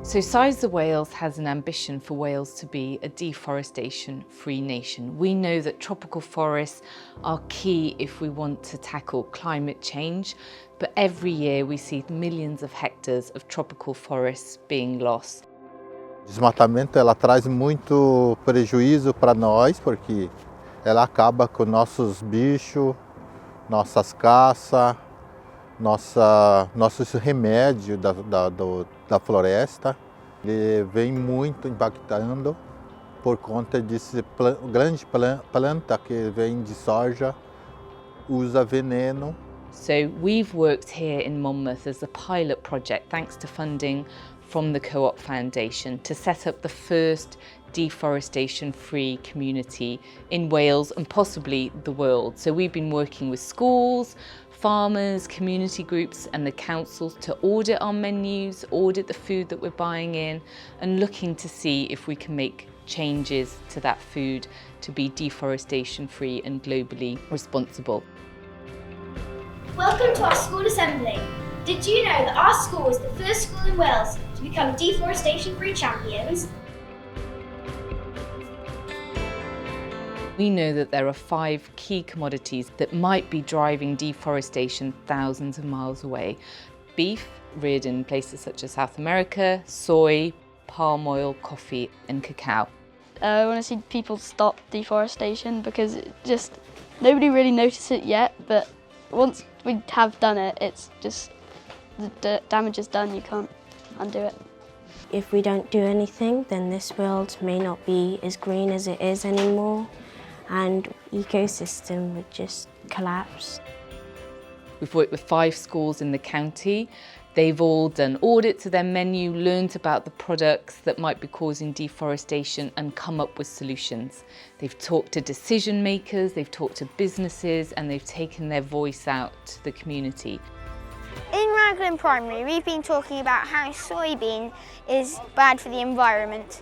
So Size the Wales has an ambition for Wales to be a deforestation-free nation. We know that tropical forests are key if we want to tackle climate change, but every year we see millions of hectares of tropical forests being lost. Desmatamento ela traz muito prejuízo para nós, porque ela acaba com nossos bichos, nossas caças, nossos remédios da floresta. Ele vem muito impactando por conta desse grande planta que vem de soja, usa veneno. So we've worked here in Monmouth as a pilot project, thanks to funding from the Co-op Foundation, to set up the first deforestation-free community in Wales and possibly the world. So we've been working with schools, farmers, community groups and the councils to audit our menus, audit the food that we're buying in, and looking to see if we can make changes to that food to be deforestation-free and globally responsible. Welcome to our school assembly. Did you know that our school was the first school in Wales to become deforestation-free champions? We know that there are 5 key commodities that might be driving deforestation thousands of miles away. Beef, reared in places such as South America, soy, palm oil, coffee and cacao. I want to see people stop deforestation because nobody really noticed it yet, but once we have done it, it's just, the damage is done, you can't undo it. If we don't do anything, then this world may not be as green as it is anymore, and ecosystem would just collapse. We've worked with 5 schools in the county. They've all done audits of their menu, learned about the products that might be causing deforestation and come up with solutions. They've talked to decision makers, they've talked to businesses and they've taken their voice out to the community. In Raglan Primary, we've been talking about how soybean is bad for the environment.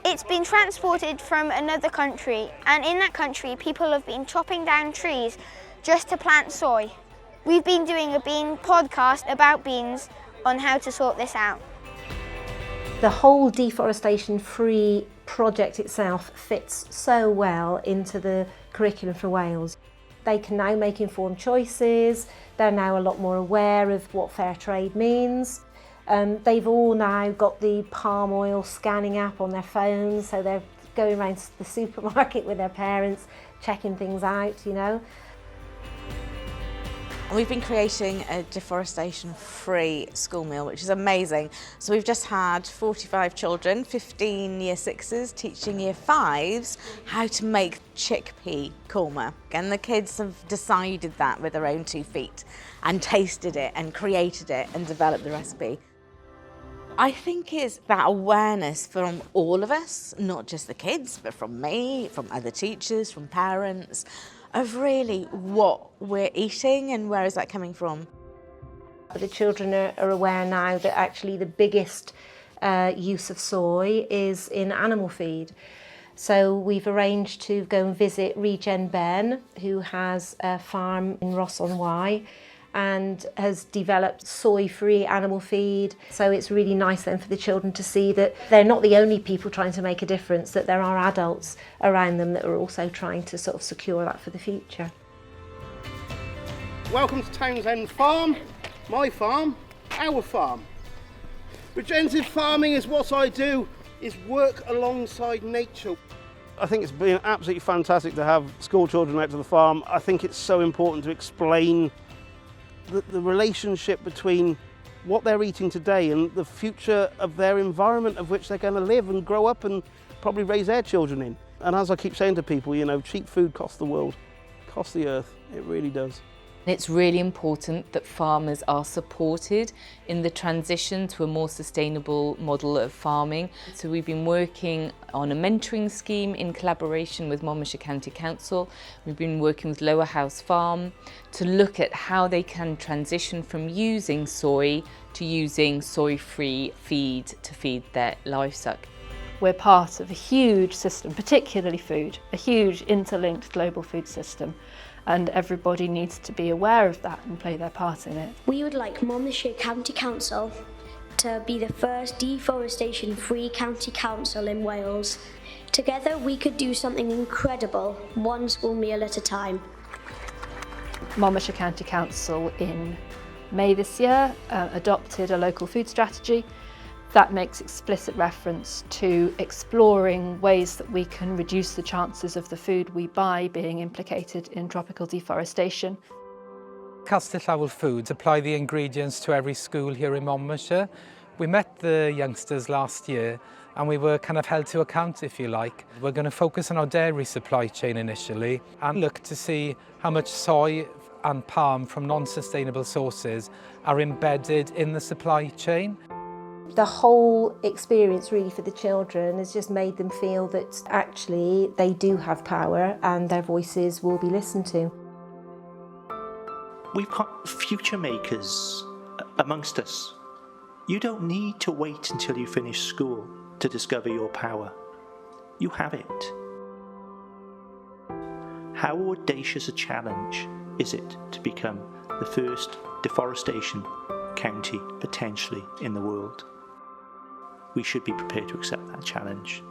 It's been transported from another country, and in that country people have been chopping down trees just to plant soy. We've been doing a bean podcast about beans on how to sort this out. The whole deforestation-free project itself fits so well into the curriculum for Wales. They can now make informed choices, they're now a lot more aware of what fair trade means. They've all now got the palm oil scanning app on their phones, so they're going around the supermarket with their parents, checking things out, you know. We've been creating a deforestation-free school meal, which is amazing. So we've just had 45 children, 15 year 6s, teaching year 5s how to make chickpea korma. And the kids have decided that with their own 2 feet and tasted it and created it and developed the recipe. I think it's that awareness from all of us, not just the kids, but from me, from other teachers, from parents, of really what we're eating and where is that coming from. The children are aware now that actually the biggest use of soy is in animal feed. So we've arranged to go and visit Regen Ben, who has a farm in Ross-on-Wye and has developed soy-free animal feed. So it's really nice then for the children to see that they're not the only people trying to make a difference, that there are adults around them that are also trying to sort of secure that for the future. Welcome to Townsend Farm, my farm, our farm. Regenerative farming is what I do, is work alongside nature. I think it's been absolutely fantastic to have school children out to the farm. I think it's so important to explain the relationship between what they're eating today and the future of their environment of which they're going to live and grow up and probably raise their children in. And as I keep saying to people, you know, cheap food costs the world, costs the earth, it really does. It's really important that farmers are supported in the transition to a more sustainable model of farming. So we've been working on a mentoring scheme in collaboration with Monmouthshire County Council. We've been working with Lower House Farm to look at how they can transition from using soy to using soy-free feed to feed their livestock. We're part of a huge system, particularly food, a huge interlinked global food system, and everybody needs to be aware of that and play their part in it. We would like Monmouthshire County Council to be the first deforestation-free county council in Wales. Together we could do something incredible, one school meal at a time. Monmouthshire County Council in May this year adopted a local food strategy that makes explicit reference to exploring ways that we can reduce the chances of the food we buy being implicated in tropical deforestation. Castell Llawr Foods apply the ingredients to every school here in Monmouthshire. We met the youngsters last year and we were kind of held to account, if you like. We're going to focus on our dairy supply chain initially and look to see how much soy and palm from non-sustainable sources are embedded in the supply chain. The whole experience really for the children has just made them feel that actually they do have power and their voices will be listened to. We've got future makers amongst us. You don't need to wait until you finish school to discover your power. You have it. How audacious a challenge is it to become the first deforestation county potentially in the world? We should be prepared to accept that challenge.